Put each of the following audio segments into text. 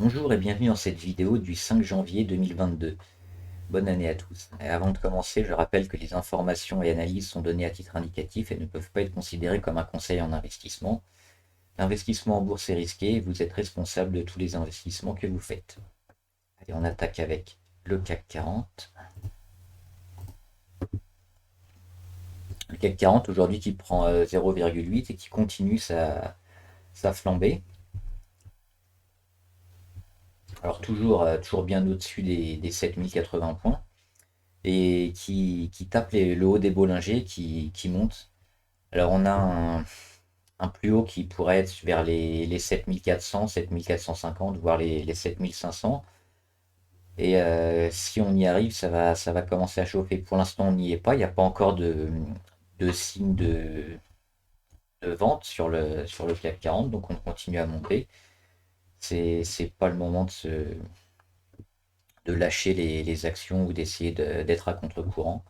Bonjour et bienvenue dans cette vidéo du 5 janvier 2022. Bonne année à tous. Et avant de commencer, je rappelle que les informations et analyses sont données à titre indicatif et ne peuvent pas être considérées comme un conseil en investissement. L'investissement en bourse est risqué et vous êtes responsable de tous les investissements que vous faites. Allez, on attaque avec le CAC 40. Le CAC 40 aujourd'hui qui prend 0,8 et qui continue sa flambée. Alors toujours bien au-dessus des 7080 points. Et qui tape le haut des Bollinger qui monte. Alors on a un plus haut qui pourrait être vers les 7400, 7450, voire les 7500. Et si on y arrive, ça va commencer à chauffer. Pour l'instant, on n'y est pas. Il n'y a pas encore de signe de vente sur le CAC 40, donc on continue à monter. C'est pas le moment de lâcher les actions ou d'essayer d'être à contre-courant.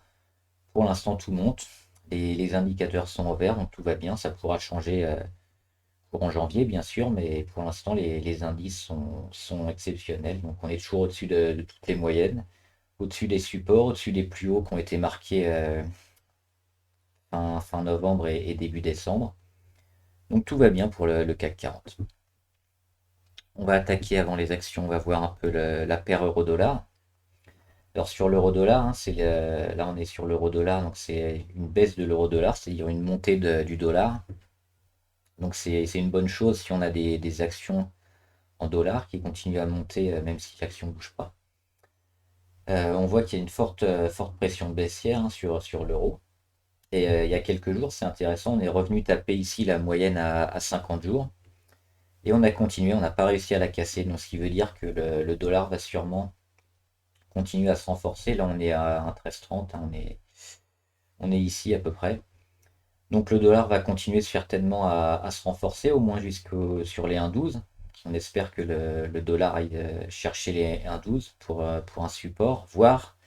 Pour l'instant, tout monte. Les indicateurs sont au vert, donc tout va bien. Ça pourra changer courant janvier, bien sûr, mais pour l'instant, les indices sont exceptionnels. Donc, on est toujours au-dessus de toutes les moyennes, au-dessus des supports, au-dessus des plus hauts qui ont été marqués fin novembre et début décembre. Donc, tout va bien pour le CAC 40. On va attaquer avant les actions, on va voir un peu la paire euro-dollar. Alors sur l'euro-dollar, hein, là on est sur l'euro-dollar, donc c'est une baisse de l'euro-dollar, c'est-à-dire une montée du dollar. Donc c'est une bonne chose si on a des actions en dollars qui continuent à monter même si l'action ne bouge pas. On voit qu'il y a une forte pression baissière hein, sur l'euro. Et il y a quelques jours, c'est intéressant, on est revenu taper ici la moyenne à 50 jours. Et on a continué, on n'a pas réussi à la casser. Donc ce qui veut dire que le dollar va sûrement continuer à se renforcer. Là on est à 1,1330, hein, on est ici à peu près. Donc le dollar va continuer certainement à se renforcer, au moins sur les 1,12. On espère que le dollar aille chercher les 1,12 pour un support, voire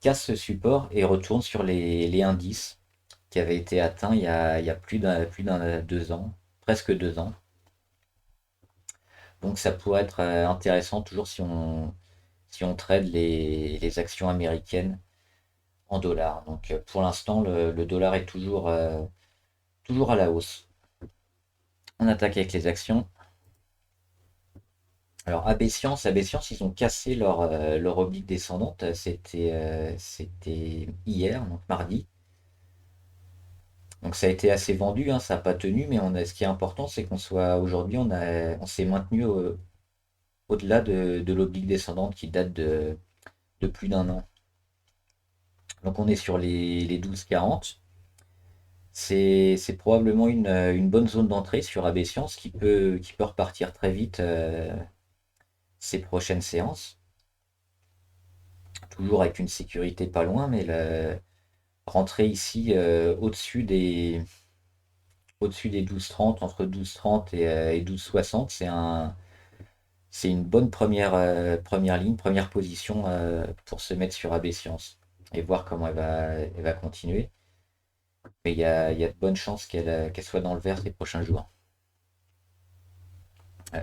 casse ce support et retourne sur les 1,10 qui avait été atteint il y a plus d'un 2 ans, presque 2 ans. Donc ça pourrait être intéressant toujours si on trade les actions américaines en dollars. Donc pour l'instant, le dollar est toujours à la hausse. On attaque avec les actions. Alors AB Science, ils ont cassé leur oblique descendante. C'était hier, donc mardi. Donc ça a été assez vendu, hein, ça n'a pas tenu, mais ce qui est important, c'est qu'on soit aujourd'hui, on s'est maintenu au-delà de l'oblique descendante qui date de plus d'un an. Donc on est sur les 12,40. C'est probablement une bonne zone d'entrée sur AB Science qui peut repartir très vite ces prochaines séances. Toujours avec une sécurité pas loin, mais rentrer ici au-dessus des 12,30, entre 12,30 et 12,60, c'est une bonne première ligne, première position pour se mettre sur AB Science et voir comment elle va continuer. Mais il y a de bonnes chances qu'elle soit dans le vert ces prochains jours.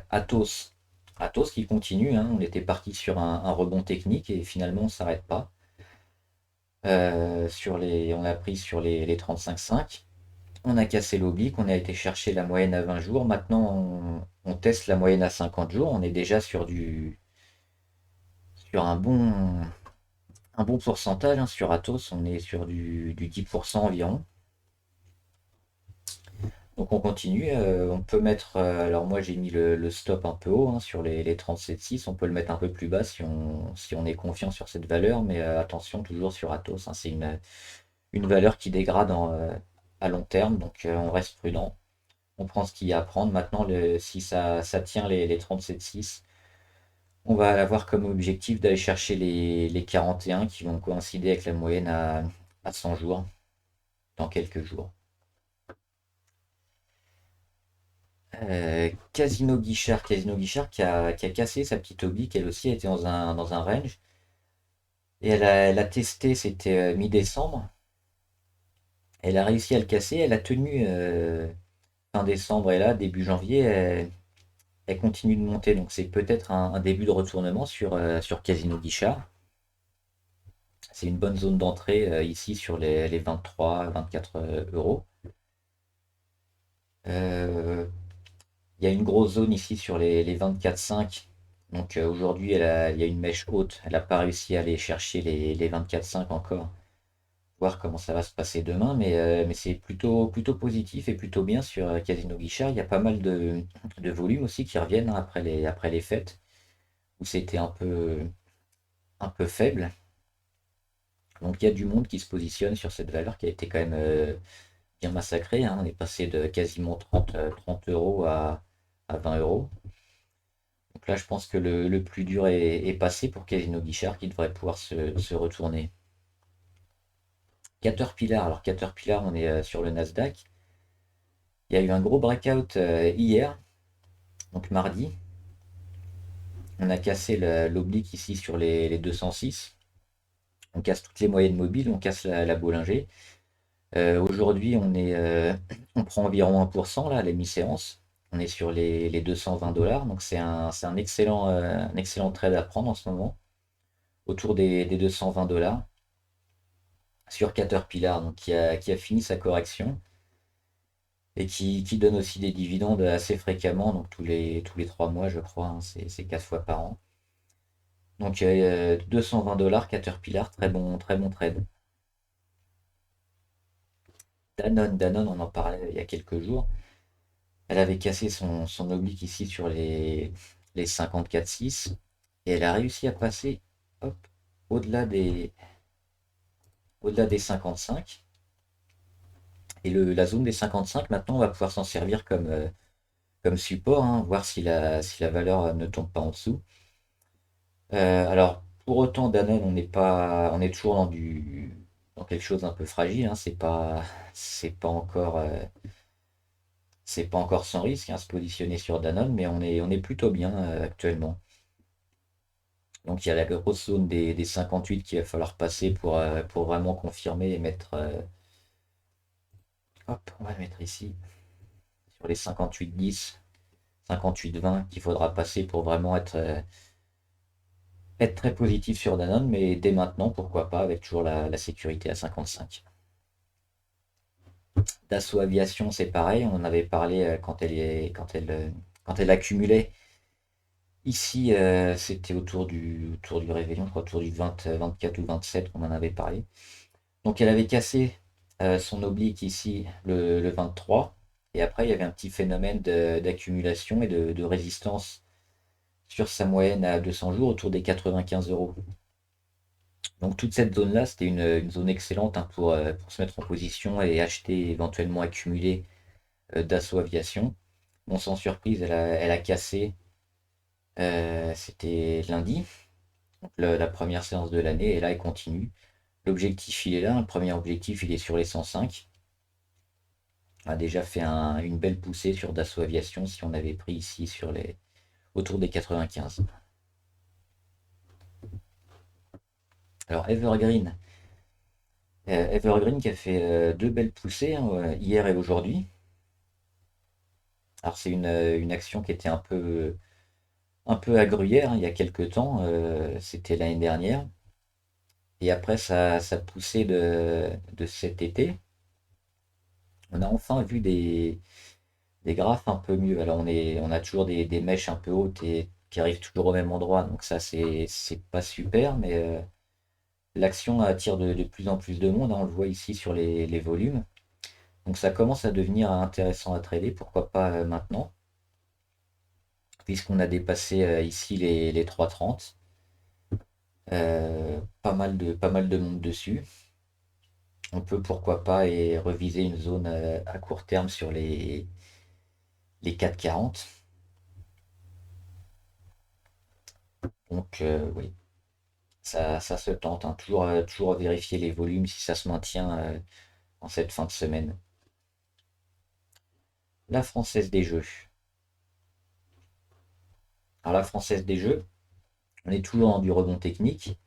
Atos qui continue, hein, on était parti sur un rebond technique et finalement on ne s'arrête pas. On a pris sur les 35,5. On a cassé l'oblique, on a été chercher la moyenne à 20 jours. Maintenant, on teste la moyenne à 50 jours. On est déjà sur un bon pourcentage hein, sur Atos. On est sur du 10% environ. Donc on continue. On peut mettre. Alors moi j'ai mis le stop un peu haut hein, sur les 37,6. On peut le mettre un peu plus bas si on est confiant sur cette valeur. Mais attention toujours sur Atos, hein. C'est une valeur qui dégrade à long terme. Donc on reste prudent. On prend ce qu'il y a à prendre. Maintenant, si ça tient les 37,6, on va avoir comme objectif d'aller chercher les 41 qui vont coïncider avec la moyenne à 100 jours dans quelques jours. Casino Guichard qui a cassé sa petite oblique, elle aussi était dans un range. Et elle a testé, c'était mi-décembre. Elle a réussi à le casser, elle a tenu fin décembre et là, début janvier, elle continue de monter, donc c'est peut-être un début de retournement sur Casino Guichard. C'est une bonne zone d'entrée ici sur les 23-24 euros. Euh, Il y a une grosse zone ici sur les 24,5. Donc aujourd'hui, il y a une mèche haute. Elle n'a pas réussi à aller chercher les 24,5 encore. Voir comment ça va se passer demain. Mais c'est plutôt positif et plutôt bien sur Casino Guichard. Il y a pas mal de volumes aussi qui reviennent, hein, après les fêtes, où c'était un peu faible. Donc il y a du monde qui se positionne sur cette valeur qui a été quand même bien massacrée, hein. On est passé de quasiment 30 euros à 20 euros. Donc là, je pense que le plus dur est passé pour Casino Guichard qui devrait pouvoir se retourner. Caterpillar, alors Caterpillar, on est sur le Nasdaq. Il y a eu un gros breakout hier, donc mardi. On a cassé l'oblique ici sur les 206. On casse toutes les moyennes mobiles, on casse la Bollinger. Aujourd'hui, on prend environ 1% là, à la mi-séance. On est sur les 220 dollars, donc c'est un excellent trade à prendre en ce moment, autour des 220 dollars sur Caterpillar, donc qui a fini sa correction et qui donne aussi des dividendes assez fréquemment, donc tous les 3 mois, je crois, hein, c'est 4 fois par an. Donc 220 dollars Caterpillar, très bon trade. Danone, on en parlait il y a quelques jours. Elle avait cassé son oblique ici sur les 54,6 et elle a réussi à passer, hop, au-delà des, au-delà des 55. Et la zone des 55, maintenant, on va pouvoir s'en servir comme support, hein, voir si la valeur ne tombe pas en dessous. Alors, pour autant, Danone, on est toujours dans quelque chose d'un peu fragile, hein. C'est pas encore, c'est pas encore sans risque, hein, se positionner sur Danone, mais on est plutôt bien actuellement. Donc il y a la grosse zone des 58 qu'il va falloir passer pour vraiment confirmer et mettre. Hop, on va le mettre ici, sur les 58,10, 58,20 qu'il faudra passer pour vraiment être très positif sur Danone, mais dès maintenant, pourquoi pas, avec toujours la sécurité à 55. Dassault Aviation, c'est pareil, on en avait parlé quand elle accumulait. Ici, c'était autour du réveillon, je crois, autour du 20, 24 ou 27 qu'on en avait parlé. Donc elle avait cassé son oblique ici le 23. Et après, il y avait un petit phénomène d'accumulation et de résistance sur sa moyenne à 200 jours autour des 95 euros. Donc toute cette zone-là, c'était une zone excellente, hein, pour se mettre en position et acheter, éventuellement accumuler Dassault Aviation. Bon, sans surprise, elle a cassé. C'était lundi, donc la première séance de l'année, et là, elle continue. L'objectif, il est là. Le premier objectif, il est sur les 105. On a déjà fait une belle poussée sur Dassault Aviation si on avait pris ici autour des 95. Alors Evergreen qui a fait deux belles poussées, hein, hier et aujourd'hui. Alors c'est une action qui était un peu à gruyère, hein, il y a quelques temps, c'était l'année dernière. Et après sa poussée de cet été, on a enfin vu des graphes un peu mieux. Alors on a toujours des mèches un peu hautes et qui arrivent toujours au même endroit, donc ça c'est pas super, mais l'action attire de plus en plus de monde, hein, on le voit ici sur les volumes. Donc ça commence à devenir intéressant à trader, pourquoi pas maintenant, puisqu'on a dépassé ici les 3,30. Pas mal de monde dessus. On peut pourquoi pas et reviser une zone à court terme sur les 4,40. Donc oui, ça se tente, hein. Toujours vérifier les volumes si ça se maintient en cette fin de semaine. La Française des Jeux. Alors la Française des Jeux, on est toujours dans du rebond technique.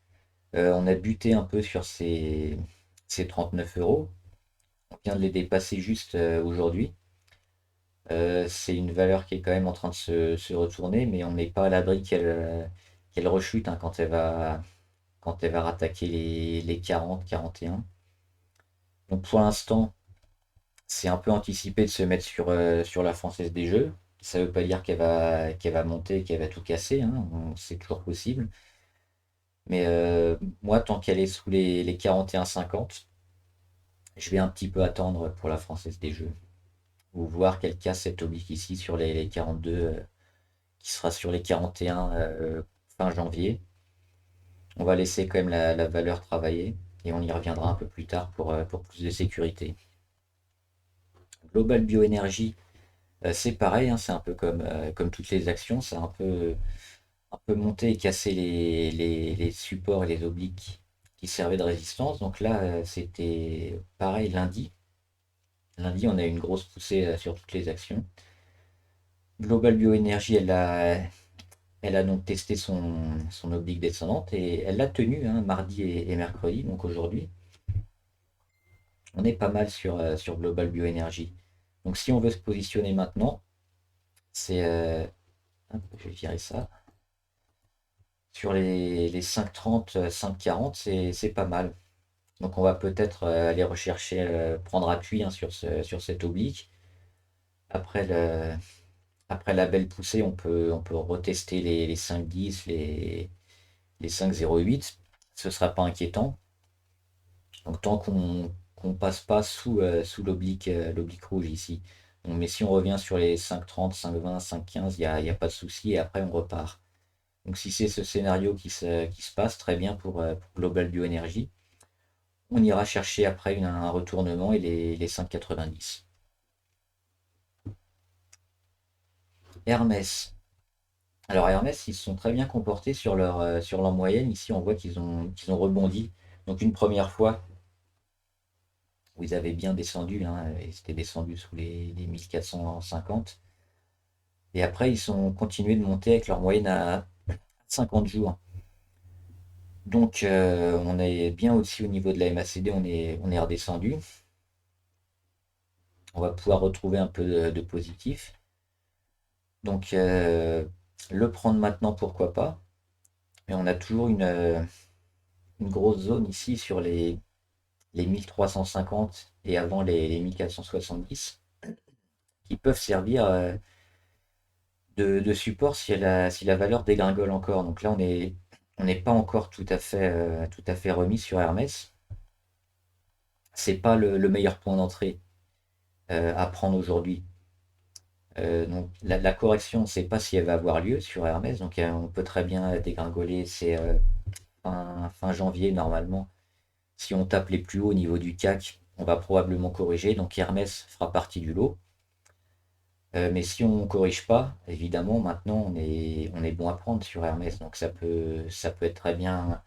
On a buté un peu sur ces 39 euros. On vient de les dépasser juste aujourd'hui. C'est une valeur qui est quand même en train de se retourner, mais on n'est pas à l'abri qu'elle rechute, hein, quand elle va rattaquer les 40, 41. Donc pour l'instant, c'est un peu anticipé de se mettre sur la Française des Jeux. Ça ne veut pas dire qu'elle va monter, qu'elle va tout casser, hein, c'est toujours possible. Mais moi, tant qu'elle est sous les 41,50, je vais un petit peu attendre pour la Française des Jeux. Ou voir qu'elle casse cette oblique ici sur les 42, qui sera sur les 41 fin janvier. On va laisser quand même la valeur travailler et on y reviendra un peu plus tard pour plus de sécurité. Global Bioénergie, c'est pareil, hein, c'est un peu comme toutes les actions, ça a un peu monté et cassé les supports et les obliques qui servaient de résistance. Donc là, c'était pareil lundi. Lundi, on a eu une grosse poussée sur toutes les actions. Global Bioénergie, elle a donc testé son oblique descendante et elle l'a tenue, hein, mardi et mercredi, donc aujourd'hui. On est pas mal sur Global Bioénergie. Donc si on veut se positionner maintenant, c'est... hop, je vais virer ça. Sur les 5,30, 5,40, c'est pas mal. Donc on va peut-être aller rechercher, prendre appui, hein, sur cet oblique. Après, après la belle poussée, on peut retester les 5,10, les 5,08. Ce ne sera pas inquiétant. Donc tant qu'on passe pas sous l'oblique rouge ici. Donc, mais si on revient sur les 5,30, 5,20, 5,15, il y a pas de souci et après on repart. Donc si c'est ce scénario qui se passe, très bien pour Global Bioénergie. On ira chercher après un retournement et les 5,90. Hermès. Alors Hermès, ils se sont très bien comportés sur leur moyenne. Ici, on voit qu'ils ont rebondi. Donc une première fois où ils avaient bien descendu, hein, ils étaient descendus sous les 1450. Et après, ils ont continué de monter avec leur moyenne à 50 jours. Donc on est bien aussi au niveau de la MACD, on est redescendu. On va pouvoir retrouver un peu de positif. Donc le prendre maintenant, pourquoi pas. Mais on a toujours une grosse zone ici sur les 1350 et avant les 1470 qui peuvent servir de support si la valeur dégringole encore. Donc là, on n'est pas encore tout à fait remis sur Hermès. C'est pas le meilleur point d'entrée à prendre aujourd'hui. Donc la correction, on ne sait pas si elle va avoir lieu sur Hermès. Donc on peut très bien dégringoler. C'est fin janvier normalement. Si on tape les plus hauts au niveau du CAC, on va probablement corriger. Donc Hermès fera partie du lot. Mais si on ne corrige pas, évidemment, maintenant on est bon à prendre sur Hermès. Donc ça peut être très bien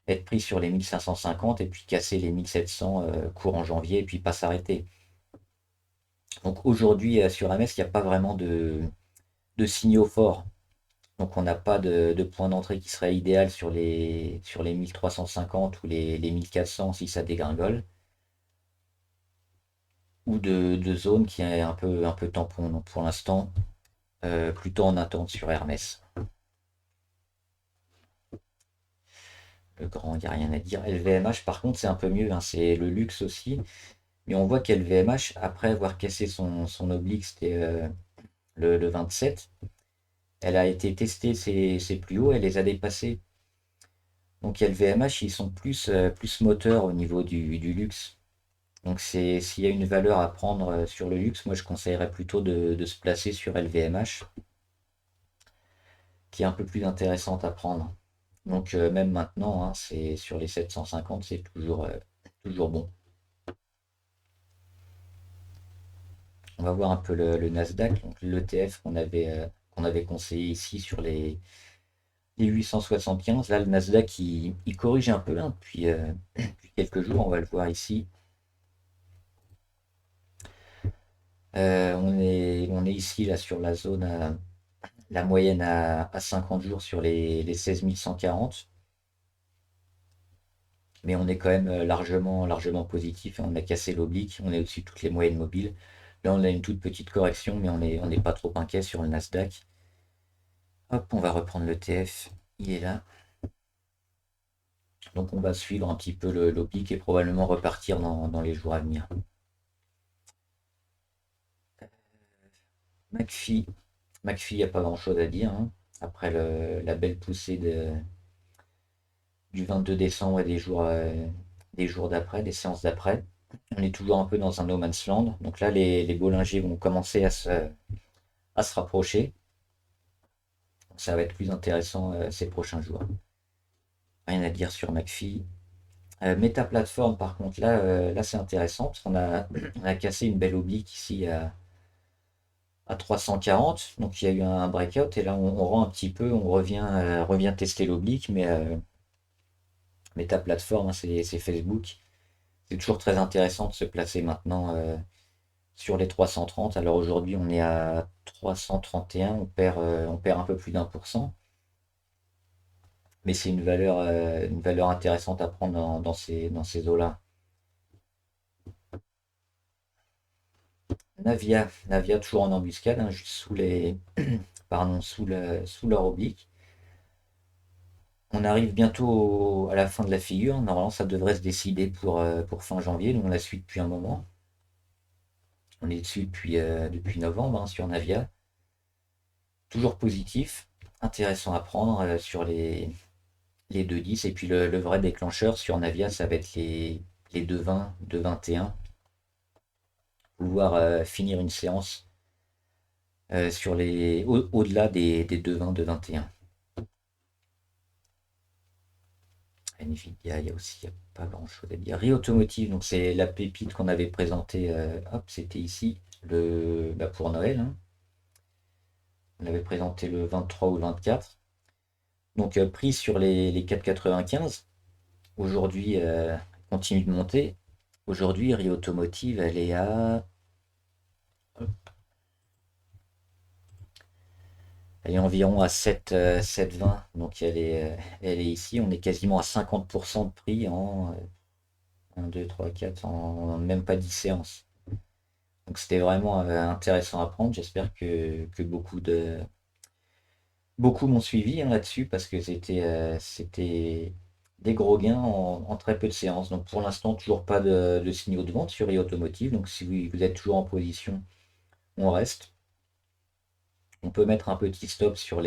être pris sur les 1550 et puis casser les 1700 courant janvier et puis pas s'arrêter. Donc aujourd'hui sur Hermès, il n'y a pas vraiment de signaux forts. Donc on n'a pas de point d'entrée qui serait idéal sur les 1350 ou les 1400 si ça dégringole. Ou de zone qui est un peu tampon. Donc pour l'instant, plutôt en attente sur Hermès. Le grand, il n'y a rien à dire. LVMH, par contre, c'est un peu mieux, hein, c'est le luxe aussi. Mais on voit qu'LVMH, après avoir cassé son oblique, c'était le 27, elle a été testée ses plus hauts, elle les a dépassés. Donc LVMH, ils sont plus moteurs au niveau du luxe. Donc s'il y a une valeur à prendre sur le luxe, moi je conseillerais plutôt de se placer sur LVMH, qui est un peu plus intéressante à prendre. Donc même maintenant, hein, c'est sur les 750, c'est toujours bon. On va voir un peu le Nasdaq, donc l'ETF qu'on avait conseillé ici sur les 875. Là, le Nasdaq, il corrige un peu, hein, depuis quelques jours, on va le voir ici. On est ici là sur la zone, la moyenne à 50 jours sur les 16 140. Mais on est quand même largement positif, hein. On a cassé l'oblique, on est au-dessus de toutes les moyennes mobiles. Là, on a une toute petite correction, mais on n'est pas trop inquiet sur le Nasdaq. Hop, on va reprendre le TF. Il est là. Donc on va suivre un petit peu l'oblique et probablement repartir dans les jours à venir. McPhee, McPhee, il n'y a pas grand-chose à dire, hein. Après la belle poussée du 22 décembre et des jours d'après, des séances d'après, on est toujours un peu dans un no man's land. Donc là, les Bollinger vont commencer à se rapprocher. Donc ça va être plus intéressant ces prochains jours. Rien à dire sur McPhee. Meta Platform, par contre, là c'est intéressant parce on a cassé une belle oblique ici à 340. Donc il y a eu un breakout et là on rend un petit peu, revient tester l'oblique, mais Meta Platform, hein, c'est Facebook. C'est toujours très intéressant de se placer maintenant sur les 330. Alors aujourd'hui on est à 331, on perd un peu plus d'1%. Mais c'est une valeur intéressante à prendre dans ces eaux-là. Navia toujours en embuscade, hein, juste pardon, sous leur oblique. On arrive bientôt à la fin de la figure. Normalement, ça devrait se décider pour fin janvier. Nous, on la suit depuis un moment. On est dessus depuis novembre, hein, sur Navia. Toujours positif, intéressant à prendre sur les 2,10. Et puis le vrai déclencheur sur Navia, ça va être les 2,20, 2,21. Pouvoir finir une séance au-delà des 2,20, 2,21. Nvidia, il y a aussi pas grand-chose à dire. Rio Automotive, donc c'est la pépite qu'on avait présentée. Hop, c'était ici pour Noël, hein. On l'avait présenté le 23 ou le 24. Donc prix sur les 4,95. Aujourd'hui, continue de monter. Aujourd'hui, Rio Automotive, elle est à elle est environ à 7,20. Donc elle est ici. On est quasiment à 50% de prix en 1, 2, 3, 4, en même pas 10 séances. Donc c'était vraiment intéressant à prendre. J'espère que beaucoup m'ont suivi, hein, là-dessus parce que c'était des gros gains en très peu de séances. Donc pour l'instant, toujours pas de signaux de vente sur e-automotive. Donc si vous êtes toujours en position, on reste. On peut mettre un petit stop sur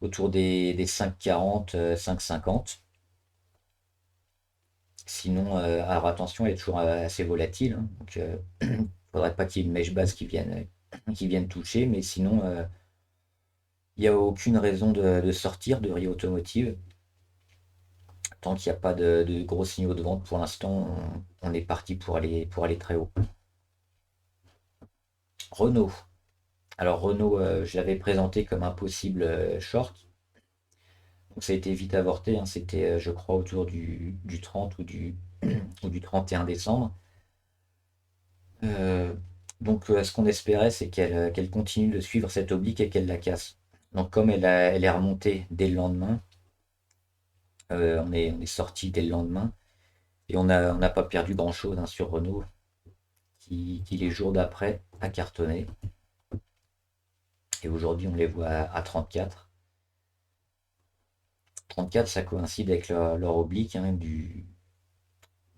autour des 5,40, 5,50. Sinon, alors attention, elle est toujours assez volatile, hein. Donc faudrait pas qu'il y ait une mèche basse qui vienne toucher. Mais sinon, il n'y a aucune raison de sortir de Rio Automotive. Tant qu'il n'y a pas de gros signaux de vente pour l'instant, on est parti pour aller très haut. Renault. Alors Renault, je l'avais présenté comme un possible short. Donc ça a été vite avorté, hein. C'était, je crois, autour du 30 ou du 31 décembre. Euh, donc ce qu'on espérait, c'est qu'elle continue de suivre cette oblique et qu'elle la casse. Donc comme elle est remontée dès le lendemain, on est sorti dès le lendemain. Et on n'a pas perdu grand-chose, hein, sur Renault, qui les jours d'après a cartonné. Et aujourd'hui, on les voit à 34. 34, ça coïncide avec leur oblique, hein,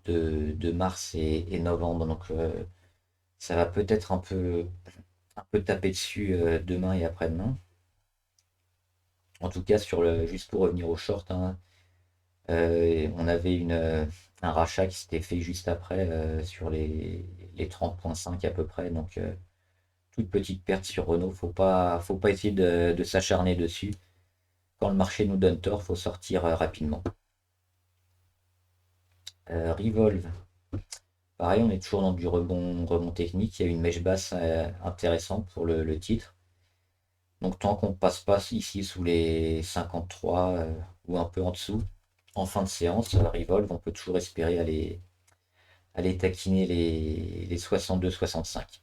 de mars et novembre. Donc ça va peut-être un peu taper dessus demain et après-demain. En tout cas, juste pour revenir au short, hein, on avait un rachat qui s'était fait juste après sur les 30,5 à peu près. Donc toute petite perte sur Renault. Faut pas essayer de s'acharner dessus. Quand le marché nous donne tort, faut sortir rapidement. Revolve, pareil, on est toujours dans du rebond technique. Il y a une mèche basse intéressante pour le titre. Donc tant qu'on ne passe pas ici sous les 53 ou un peu en dessous, en fin de séance, Revolve, on peut toujours espérer aller taquiner les 62-65.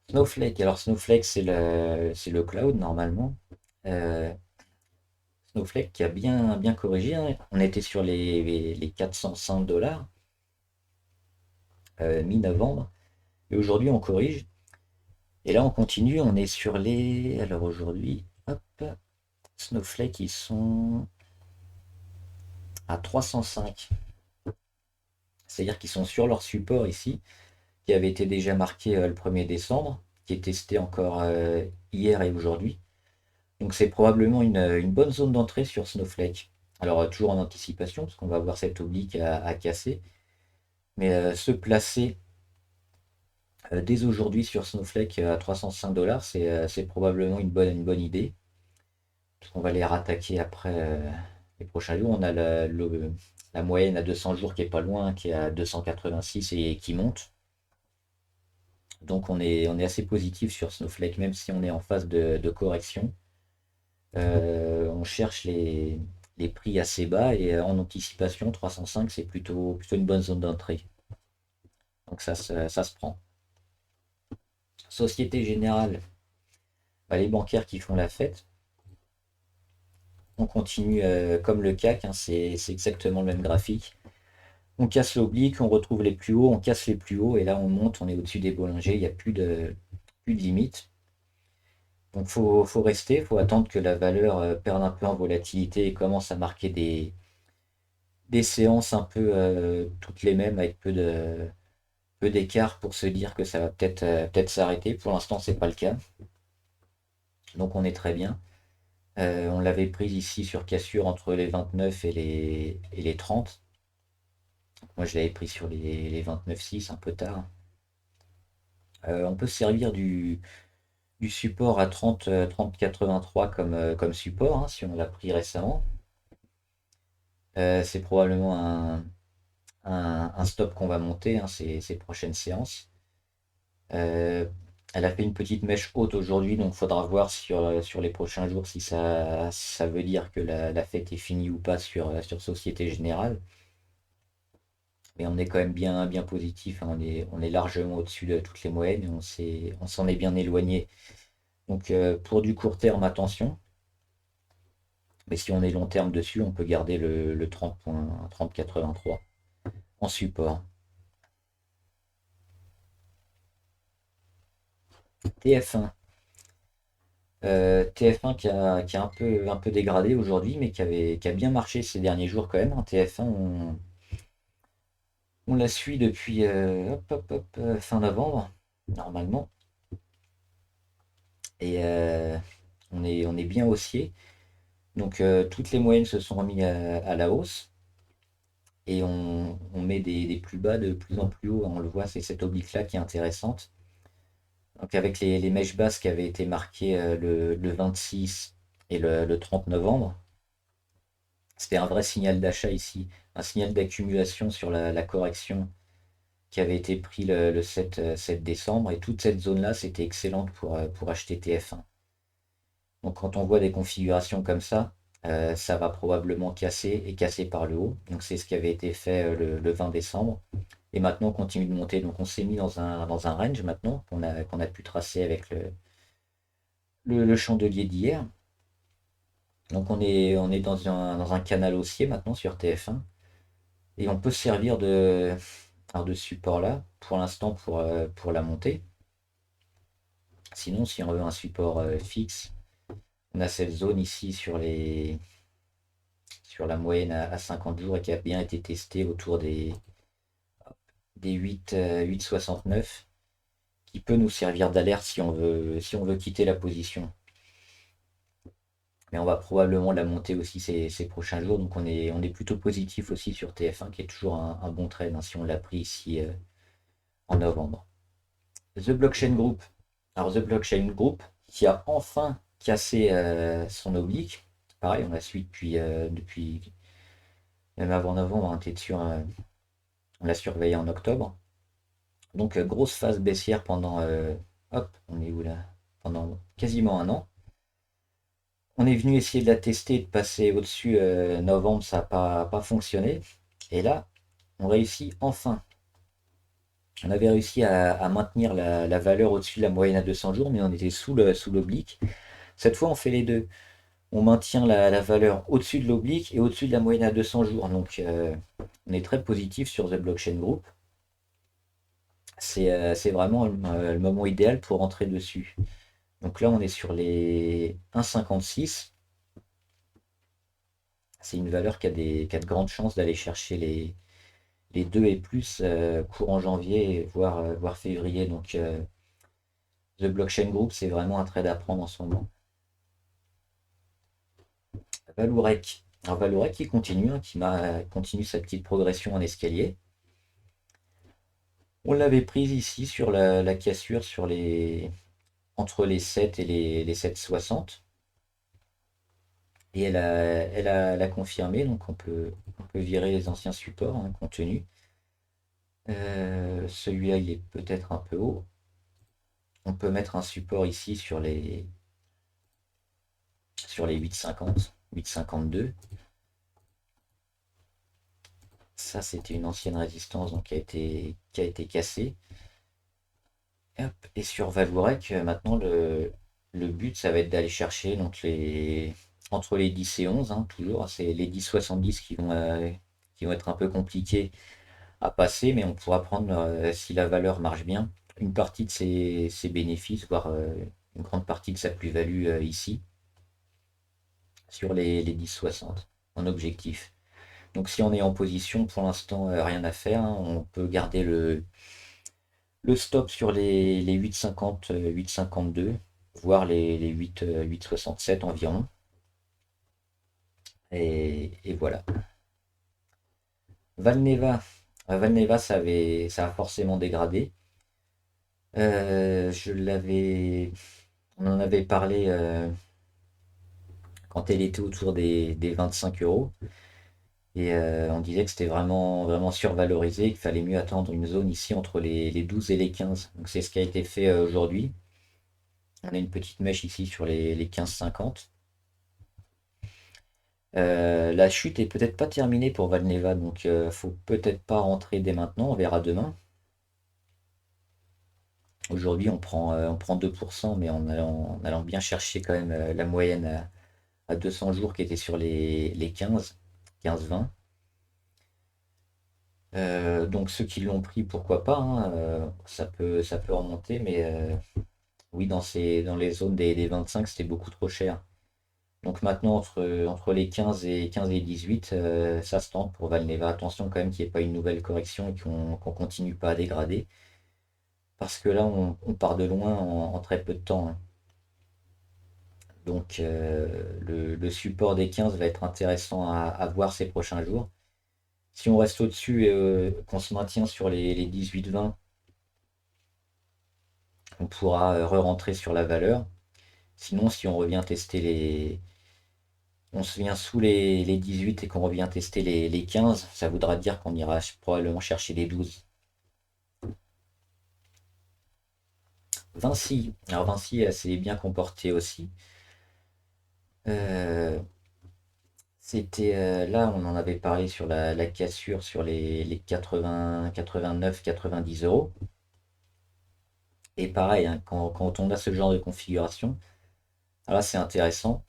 Snowflake, alors Snowflake c'est le cloud normalement. Euh, Snowflake qui a bien corrigé, hein. On était sur les 405 dollars. mi-novembre. Et aujourd'hui, on corrige. Et là, on continue. On est sur les. Alors aujourd'hui, hop, Snowflake, ils sont à 305. C'est-à-dire qu'ils sont sur leur support ici, qui avait été déjà marqué le 1er décembre, qui est testé encore hier et aujourd'hui. Donc c'est probablement une bonne zone d'entrée sur Snowflake. Alors toujours en anticipation, parce qu'on va avoir cette oblique à casser. Mais se placer dès aujourd'hui sur Snowflake à 305 $, c'est probablement une bonne idée. Parce qu'on va les rattaquer après les prochains jours. On a la moyenne à 200 jours qui est pas loin, qui est à 286 et qui monte. Donc on est assez positif sur Snowflake, même si on est en phase de correction. On cherche les prix assez bas et en anticipation, 305, c'est plutôt une bonne zone d'entrée. Donc ça se prend. Société Générale, bah, les bancaires qui font la fête. On continue comme le CAC, hein, c'est exactement le même graphique. On casse l'oblique, on retrouve les plus hauts, on casse les plus hauts et là on monte, on est au-dessus des Bollinger, il n'y a plus de limite. Donc faut rester, faut attendre que la valeur perde un peu en volatilité et commence à marquer des séances un peu toutes les mêmes avec peu d'écart pour se dire que ça va peut-être s'arrêter. Pour l'instant, c'est pas le cas. Donc on est très bien. On l'avait prise ici sur cassure entre les 29 et les 30. Moi, je l'avais pris sur les 29,6 un peu tard. On peut se servir du support à 30,83 comme support, hein, si on l'a pris récemment. C'est probablement un stop qu'on va monter, hein, ces prochaines séances. Euh, Elle a fait une petite mèche haute aujourd'hui, donc il faudra voir sur les prochains jours si ça veut dire que la fête est finie ou pas sur Société Générale. Mais on est quand même bien positif, hein, on est largement au-dessus de toutes les moyennes, on s'en est bien éloigné. Donc pour du court terme, attention. Mais si on est long terme dessus, on peut garder le 30,83 en support. TF1. TF1 qui a un peu dégradé aujourd'hui, mais qui a bien marché ces derniers jours quand même, hein. TF1, on la suit depuis hop, hop, hop, fin novembre, normalement. Et on est bien haussier. Donc toutes les moyennes se sont remises à la hausse. Et on met des plus bas de plus en plus haut, hein. On le voit, c'est cette oblique-là qui est intéressante. Donc avec les mèches basses qui avaient été marquées le 26 et le 30 novembre, c'était un vrai signal d'achat ici, un signal d'accumulation sur la correction qui avait été pris le 7 décembre. Et toute cette zone-là, c'était excellente pour acheter TF1. Donc quand on voit des configurations comme ça va probablement casser et casser par le haut. Donc c'est ce qui avait été fait le 20 décembre. Et maintenant on continue de monter. Donc on s'est mis dans un range maintenant qu'on a pu tracer avec le chandelier d'hier. Donc on est dans un canal haussier maintenant sur TF1. Et on peut se servir de support là pour l'instant pour la montée. Sinon si on veut un support fixe, on a cette zone ici sur la moyenne à 50 jours et qui a bien été testée autour des 8,69 qui peut nous servir d'alerte si on veut quitter la position. Mais on va probablement la monter aussi ces prochains jours. Donc on est plutôt positif aussi sur TF1 qui est toujours un bon trade, hein, si on l'a pris ici en novembre. The Blockchain Group. Alors The Blockchain Group qui a enfin cassé son oblique. Pareil, on la suit depuis même avant novembre, hein, t'es sûr, on l'a surveillé en octobre. Donc grosse phase baissière pendant hop, on est où là? Pendant quasiment un an. On est venu essayer de la tester, de passer au-dessus novembre, ça n'a pas fonctionné. Et là, on réussit enfin. On avait réussi à maintenir la valeur au-dessus de la moyenne à 200 jours, mais on était sous l'oblique. Cette fois, on fait les deux. On maintient la valeur au-dessus de l'oblique et au-dessus de la moyenne à 200 jours. Donc, on est très positif sur The Blockchain Group. C'est vraiment le moment idéal pour rentrer dessus. Donc là, on est sur les 1,56. C'est une valeur qui a de grandes chances d'aller chercher les 2 et plus courant janvier, voire février. Donc The Blockchain Group, c'est vraiment un trade à prendre en ce moment. Valourec. Alors Valourec qui continue, hein, continue sa petite progression en escalier. On l'avait prise ici sur la cassure entre les 7 et les 7,60. Et elle a confirmé, donc on peut virer les anciens supports, hein, compte tenu. Celui-là, il est peut-être un peu haut. On peut mettre un support ici sur les 8,50, 8,52. Ça, c'était une ancienne résistance donc, qui a été cassée. Et, hop, et sur Valourec, maintenant, le but, ça va être d'aller chercher donc, entre les 10 et 11, hein, toujours. C'est les 10,70 qui vont être un peu compliqués à passer, mais on pourra prendre, si la valeur marche bien, une partie de ses bénéfices, voire une grande partie de sa plus-value ici, sur les 10,60 en objectif. Donc si on est en position, pour l'instant, rien à faire, hein, on peut garder le stop sur les 8,50, 8,52, voire les 8, 8,67 environ. Et voilà. Valneva. Valneva, ça a forcément dégradé. On en avait parlé quand elle était autour des 25 euros. Et on disait que c'était vraiment, vraiment survalorisé, qu'il fallait mieux attendre une zone ici entre les 12 et les 15. Donc c'est ce qui a été fait aujourd'hui. On a une petite mèche ici sur les 15,50. La chute est peut-être pas terminée pour Valneva, donc faut peut-être pas rentrer dès maintenant, on verra demain. Aujourd'hui on prend 2%, mais en allant bien chercher quand même la moyenne à 200 jours qui était sur les 15-20. Donc ceux qui l'ont pris, pourquoi pas, hein, ça peut remonter, mais oui, dans les zones des 25, c'était beaucoup trop cher. Donc maintenant, entre les 15 et 18, ça se tente pour Valneva. Attention quand même qu'il n'y ait pas une nouvelle correction et qu'on continue pas à dégrader. Parce que là, on part de loin en très peu de temps, hein. Donc le support des 15 va être intéressant à voir ces prochains jours. Si on reste au-dessus et qu'on se maintient sur les 18-20, on pourra re-rentrer sur la valeur. Sinon, si on revient tester on se vient sous les 18 et qu'on revient tester les 15, ça voudra dire qu'on ira probablement chercher les 12. Vinci. Alors Vinci s'est bien comporté aussi. Euh, C'était là, on en avait parlé sur la cassure sur les 80, 89, 90 euros. Et pareil, hein, quand on a ce genre de configuration, là c'est intéressant.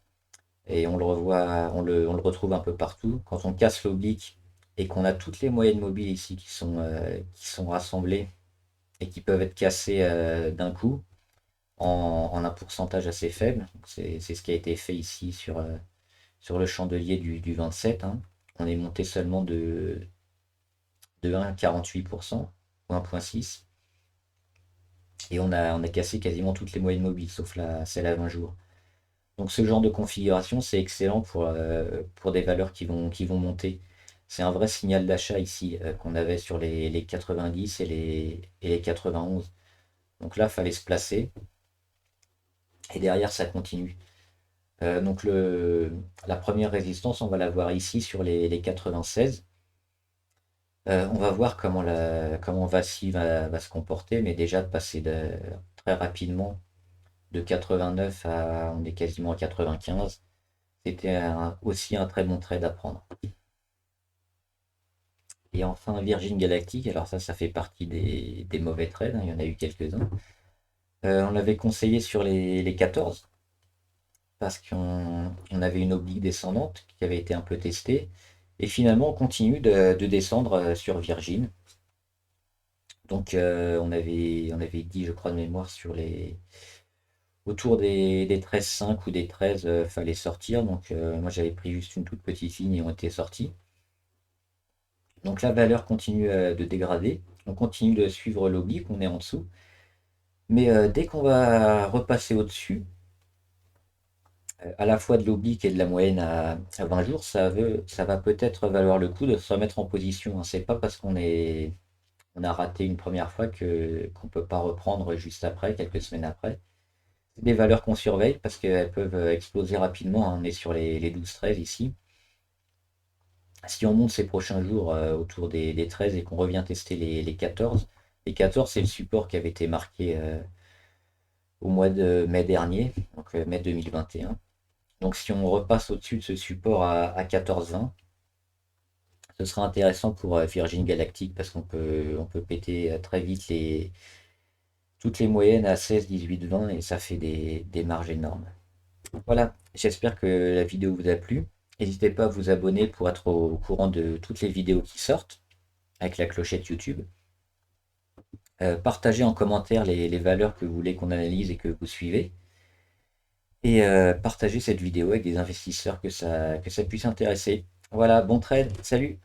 Et on le revoit, on le retrouve un peu partout. Quand on casse l'oblique et qu'on a toutes les moyennes mobiles ici qui sont rassemblées et qui peuvent être cassées d'un coup en un pourcentage assez faible. C'est ce qui a été fait ici sur le chandelier du 27, hein. On est monté seulement de 1,48% ou 1,6. Et on a cassé quasiment toutes les moyennes mobiles, sauf celle à 20 jours. Donc ce genre de configuration, c'est excellent pour des valeurs qui vont monter. C'est un vrai signal d'achat ici qu'on avait sur les 90 et les 91. Donc là, il fallait se placer. Et derrière, ça continue. Donc la première résistance, on va la voir ici sur les 96. On va voir comment Vassi va se comporter, mais déjà de passer très rapidement de 89 à on est quasiment à 95. C'était aussi un très bon trade à prendre. Et enfin Virgin Galactic, alors ça fait partie des mauvais trades, hein, il y en a eu quelques-uns. On l'avait conseillé sur les 14 parce qu'on avait une oblique descendante qui avait été un peu testée. Et finalement, on continue de descendre sur Virgin. Donc on avait dit, je crois de mémoire, sur les autour des 13,5 ou des 13, fallait sortir. Donc moi j'avais pris juste une toute petite ligne et on était sortis. Donc la valeur continue de dégrader. On continue de suivre l'oblique, on est en dessous. Mais dès qu'on va repasser au-dessus, à la fois de l'oblique et de la moyenne à 20 jours, ça va peut-être valoir le coup de se remettre en position, hein. C'est pas parce on a raté une première fois qu'on peut pas reprendre juste après, quelques semaines après. C'est des valeurs qu'on surveille parce qu'elles peuvent exploser rapidement, hein. On est sur les 12-13 ici. Si on monte ces prochains jours autour des 13 et qu'on revient tester les 14, les 14 c'est le support qui avait été marqué au mois de mai dernier, donc mai 2021. Donc si on repasse au-dessus de ce support à 14,20, ce sera intéressant pour Virgin Galactic parce qu'on peut péter très vite toutes les moyennes à 16, 18, 20 et ça fait des marges énormes. Voilà, j'espère que la vidéo vous a plu. N'hésitez pas à vous abonner pour être au courant de toutes les vidéos qui sortent avec la clochette YouTube. Partagez en commentaire les valeurs que vous voulez qu'on analyse et que vous suivez. Et partagez cette vidéo avec des investisseurs que ça puisse intéresser. Voilà, bon trade, salut!